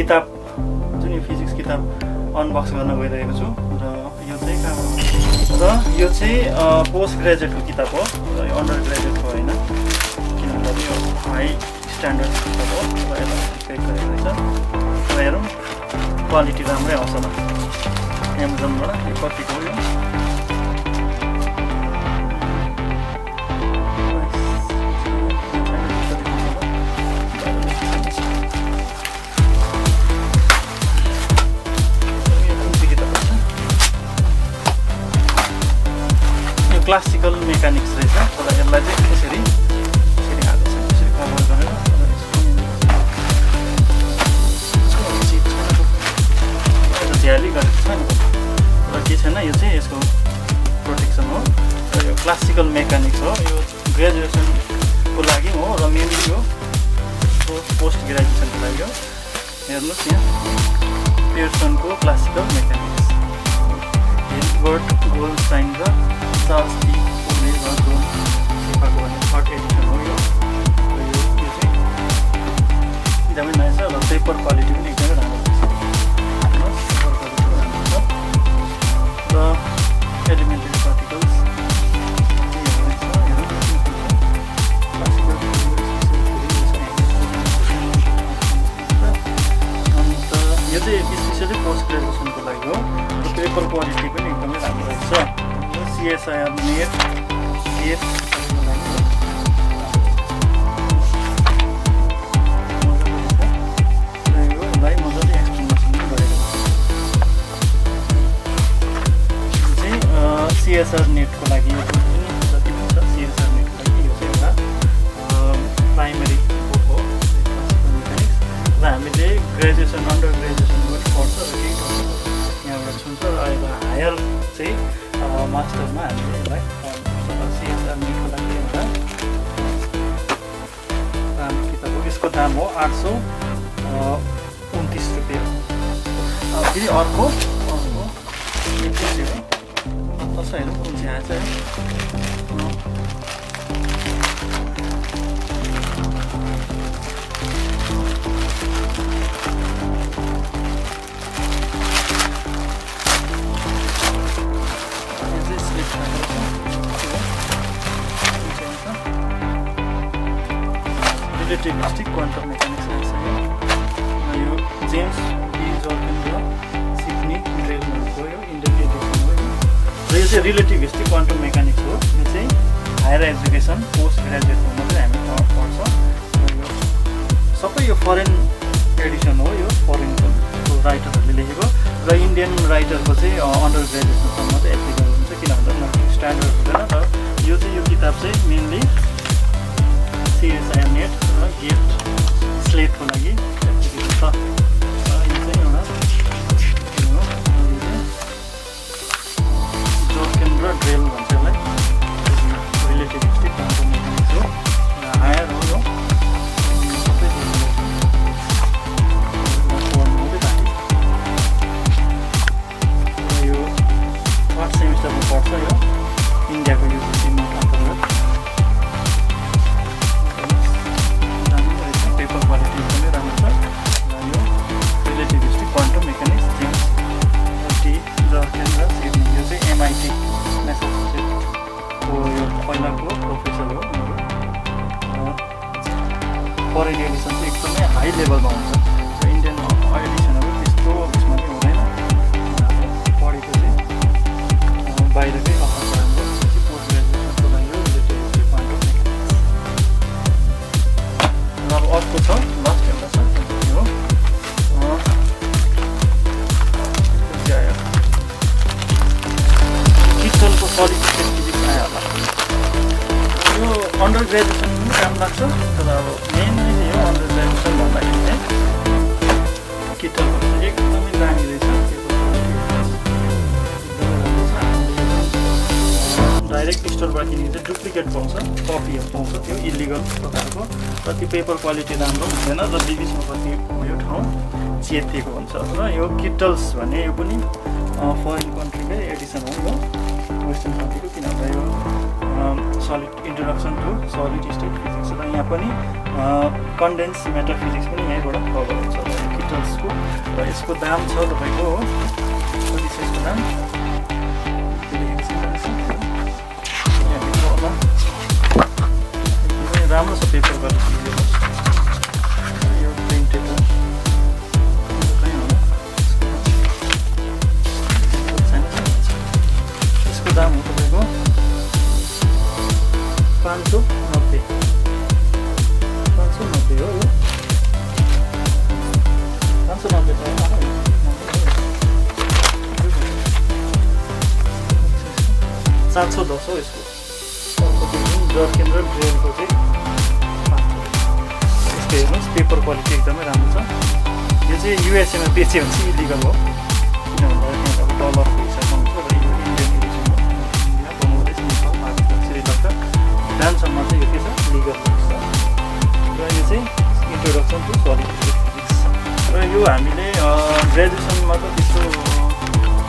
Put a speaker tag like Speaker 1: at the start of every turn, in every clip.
Speaker 1: किताब जुन यो फिजिक्स किताब अनबक्स गर्न गइरहेको छु र यो चाहिँ कहाँ र यो चाहिँ पोस्ट ग्रेजुएटको किताब हो र यो अन्डर ग्रेजुएटको होइन किनभने यो हाई स्ट्यान्डर्ड किताब हो र यसलाई चेक गरेको रहेछ र हेरौँ क्वालिटी राम्रै आउँछ ल एमाजोनबाट यो कतिको हो यो क्लासिकल मेकानिक्स रहेछ तर यसलाई चाहिँ यसरी हाल्दैछ यसरी कभर गरेर झ्याली गरेको छ नि र के छैन यो चाहिँ यसको प्रोटेक्सन हो र यो क्लासिकल मेकानिक्स हो यो ग्रेजुएसनको लागि हो र मेनली यो पोस्ट ग्रेजुएसनको लागि हो हेर्नुहोस् यहाँ पियर्सनको क्लासिकल मेकानिक्स हिल्बर्ट गोल्डस्टाइन र चार्ल्स टी ओले र जोन सेफाको भन्ने 3rd एडिसन हो यो चाहिँ एकदमै नयाँ छ र पेपर क्वालिटी पनि एकदमै राम्रो छ पेपर क्वालिटी राम्रो छ र एलिमेन्टरी पार्टिकल्स अन्त यो चाहिँ स्पेसली पोस्ट ग्रेजुएसनको लागि हो र पेपर क्वालिटी पनि एकदमै राम्रो रहेछ CSIR नेट गेट यसलाई मजाले एक्सप्लेनेसन पनि गरेको चाहिँ CSR नेटको लागि यो पनि जति पनि छ CSR नेटको लागि यो चाहिँ एउटा प्राइमेरी बुक हो र हामीले ग्रेजुएसन अन्डर ग्रेजुएसन पनि पढ्छ र केही यहाँबाट छुन्छ र अहिले हायर चाहिँ मास्टरमा हामीले यसलाई CSR नेटको लागि एउटा राम्रो किताब हो यसको दाम हो 829 रुपियाँ फेरि अर्को कसो हेरौँ कुन चाहिँ आएछ रिलेटिभिस्टिक क्वान्टम मेकानिक्स रहेछ यो जेम्स बी जर्किन र सिडनी ड्रेलको यो इन्डियन एडिसन हो र यो चाहिँ रिलेटिभिस्टिक क्वान्टम मेकानिक्स हो यो चाहिँ हायर एजुकेसन पोस्ट ग्रेजुएटमा मात्रै हामी पढ्छ र यो सबै यो फरेन एडिसन हो यो फरेनको राइटरहरूले लेखेको र इन्डियन राइटरको चाहिँ अन्डर ग्रेजुएसनसम्म मात्रै एप्लिकेबल हुन्छ किनभने उनीहरूको स्ट्यान्डर्ड हुँदैन र यो चाहिँ यो किताब चाहिँ मेनली CSIR नेट र गेट स्लेटको लागि एप्लिकेबल छ र यो चाहिँ एउटा जोर्किन र ड्रेल भन्छ यसलाई रिलेटिभिस्टिक क्वान्टम मेकानिक्स हो र हायर हो यो सबै यो 3rd सेमिस्टरमा पढ्छ यो इन्डियाको युनिभर्सिटी नोट अन्तर्गत पेपर क्वालिटी एकदमै राम्रो छ र यो relativistic quantum mechanics James T Bjorken र सिडनी यो चाहिँ MIT म्यासाचुसेट्सको यो पहिलाको प्रोफेसर हो फरेन एडिसन चाहिँ एकदमै हाई लेभलमा हुन्छ र इन्डियन एडिसनहरू त्यस्तो उसमा चाहिँ हुँदैन पढेको चाहिँ बाहिरकै अफर राम्रो पोस्ट ग्रेजुएसनको लागि हो रिलेटिभिस्टिक क्वान्टम मेकानिक्स र अब अर्को छ लास्ट एउटा छ त्यो हो किटलको सलिड स्टेट फिजिक्स आयो होला यो अन्डर ग्रेजुएसन पनि काम लाग्छ तर अब मेनली चाहिँ हो अन्डर ग्रेजुएसन भन्दाखेरि चाहिँ किटलको चाहिँ एकदमै दामी रहेछ डाइरेक्ट स्टोरबाट किनेको चाहिँ डुप्लिकेट पाउँछ कपीहरू पाउँछ त्यो इलिगल प्रकारको र त्यो पेपर क्वालिटी राम्रो हुँदैन र बिचमा कति यो ठाउँ चेतिएको हुन्छ र यो किटल्स भन्ने यो पनि फरेन कन्ट्रीकै एडिसन हो यो वेस्टर्न कन्ट्रीको किनभने यो solid introduction to solid state physics र यहाँ पनि कन्डेन्स म्याटर फिजिक्स पनि यहीँबाट कभर हुन्छ र किटल्सको र यसको दाम छ तपाईँको कति छ यसको दाम एकदमै राम्रो छ पेपर क्वालिटी यो प्रिन्टेड हो यसको दाम हो तपाईँको 590 हो यो 590 710 हो यसको जर्किन र ड्रेलको चाहिँ यस्तो हेर्नुहोस् पेपर क्वालिटी एकदमै राम्रो छ यो चाहिँ युएसएमा बेच्यो भने चाहिँ इलिगल हो किन भन्दा यहाँ अब डलरको हिसाबमा हुन्छ र यो इन्डियन एडिसन हो इन्डिया बङ्गलादेश नेपाल पाकिस्तान श्रीलङ्का भुटानसम्म चाहिँ यो के छ लिगल छ र यो चाहिँ इन्ट्रोडक्सन टु सलिड फिजिक्स र यो हामीले ग्रेजुएसनमा त त्यस्तो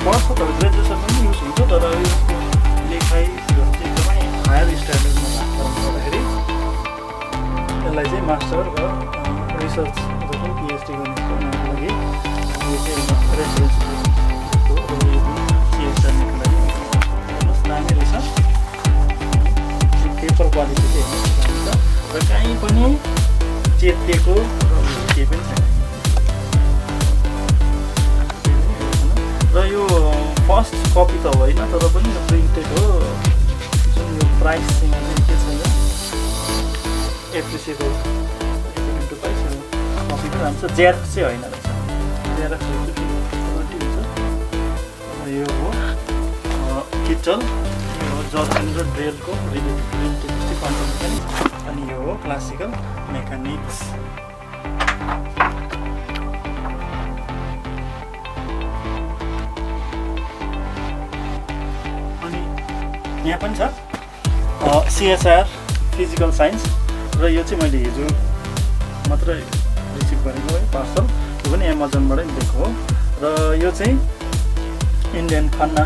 Speaker 1: पढ्छ तर ग्रेजुएसन पनि युज हुन्छ तर यसको लेखाइहरू चाहिँ एकदमै हायर स्ट्यान्डर्डमा भएको गर्दाखेरि यसलाई चाहिँ मास्टर र रिसर्च जस्तो पिएचडी गर्नुको लागि यो चाहिँ रेफरेन्स हो र यो सिएसआरको लागि हेर्नुहोस् दामी रहेछ पेपर क्वालिटी चाहिँ हेर्नुहोस् र कहीँ पनि चेपिएको केही पनि छैन र यो फर्स्ट कपी त होइन तर पनि यो प्रिन्टेड हो जुन यो प्राइस चाहिँ के छैन एप्रिसिएबल प्राइस कपी पनि राम्रो छ जेआरएफ चाहिँ होइन रहेछ जेआरएफ हुन्छ यो हो किटल यो हो जर्किन र ड्रेलको रिलेटिभ क्वान्टम मेकानिक्स अनि यो हो क्लासिकल मेकानिक्स यहाँ पनि छ सिएसआर फिजिकल साइन्स र यो चाहिँ मैले हिजो मात्र रिसिभ गरेको है पार्सल यो पनि एमाजोनबाटै लिएको हो र यो चाहिँ इन्डियन खन्ना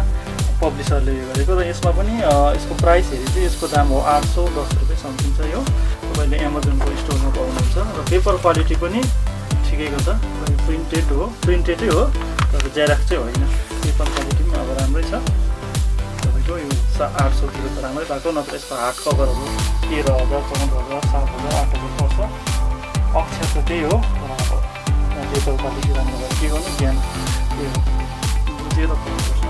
Speaker 1: पब्लिसरले यो गरेको र यसमा पनि यसको प्राइस हेरी चाहिँ यसको दाम हो 810 रुपियाँ समथिङ छ यो तपाईँले एमाजोनको स्टोरमा पाउनुहुन्छ र पेपर क्वालिटी पनि ठिकैको छ प्रिन्टेडै हो तर जेरक्स चाहिँ होइन पेपर क्वालिटी पनि अब राम्रै छ तपाईँको यो 800 किलो त राम्रै भएको नत्र यसको हार्ड कभरहरू 13,000 14,000 7,000 8,000 पर्छ अक्षर त त्यही हो तर अब पेपर क्वालिटी राम्रो भएर के गर्नु ज्ञान त्यो बुझेर पढ्नुपर्छ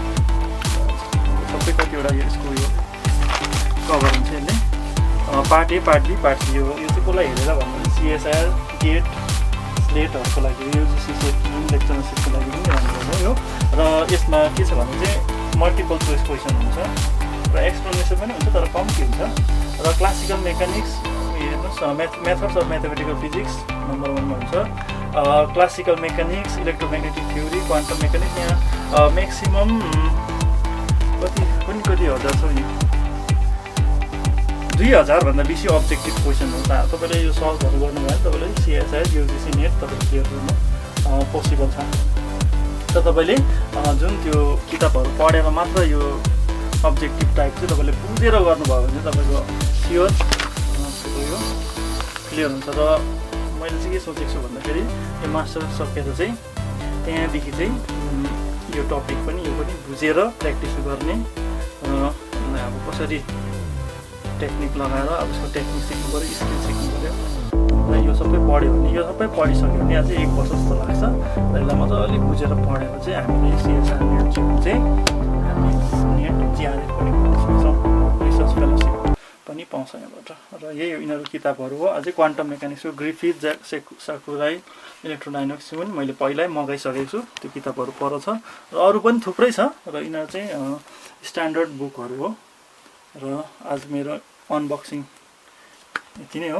Speaker 1: सबै कतिवटा यसको यो कभर हुन्छ यसले part A part B part C यो चाहिँ कसलाई हेरेर भन्दा सिएसआर गेट स्लेटहरूको लागि युजिसी सेट जुन लेक्चरसिपको लागि पनि राम्रो हो यो र यसमा के छ भने चाहिँ मल्टिपल चोइस क्वेसन हुन्छ र एक्सप्लेनेसन पनि हुन्छ तर कम्ती हुन्छ र क्लासिकल मेकानिक्स हेर्नुहोस् methods of mathematical physics number 1 मा हुन्छ classical mechanics electromagnetic theory quantum mechanics यहाँ म्याक्सिमम कति हजार छ नि 2000 भन्दा बेसी अब्जेक्टिभ क्वेसन हो तपाईँले यो सल्भहरू गर्नुभयो भने तपाईँले सिएसआर युजिसी नेट तपाईँले क्लियर गर्नु पोसिबल छ त तपाईँले जुन त्यो किताबहरू पढेर मात्र यो अब्जेक्टिभ टाइप चाहिँ तपाईँले बुझेर गर्नुभयो भने तपाईँको स्योर यो क्लियर हुन्छ र मैले चाहिँ के सोचेको छु भन्दाखेरि यो मास्टर सकेर चाहिँ त्यहाँदेखि चाहिँ यो टपिक पनि यो पनि बुझेर प्र्याक्टिस गर्ने अब कसरी टेक्निक लगाएर अब यसको टेक्निक सिक्नु पऱ्यो स्किल सिक्नु पऱ्यो र यो सबै पढ्यो भने यो सबै पढिसक्यो भने अझै 1 वर्ष जस्तो लाग्छ र यसलाई मजाले बुझेर पढेर चाहिँ हामीले सिएसआर नेट चाहिँ हामी नेट जिआरएफ पनि पाउन सक्छौँ रिसर्च फेलोसिप पनि पाउँछ यहाँबाट र यही यिनीहरू किताबहरू हो अझै क्वान्टम मेकानिक्सको ग्रिफिथ साकुराई इलेक्ट्रोडाइनामिक्स पनि मैले पहिल्यै मगाइसकेको छु त्यो किताबहरू पर छ र अरू पनि थुप्रै छ र यिनीहरू चाहिँ स्ट्यान्डर्ड बुकहरू हो र आज मेरो अनबक्सिङ यति नै हो।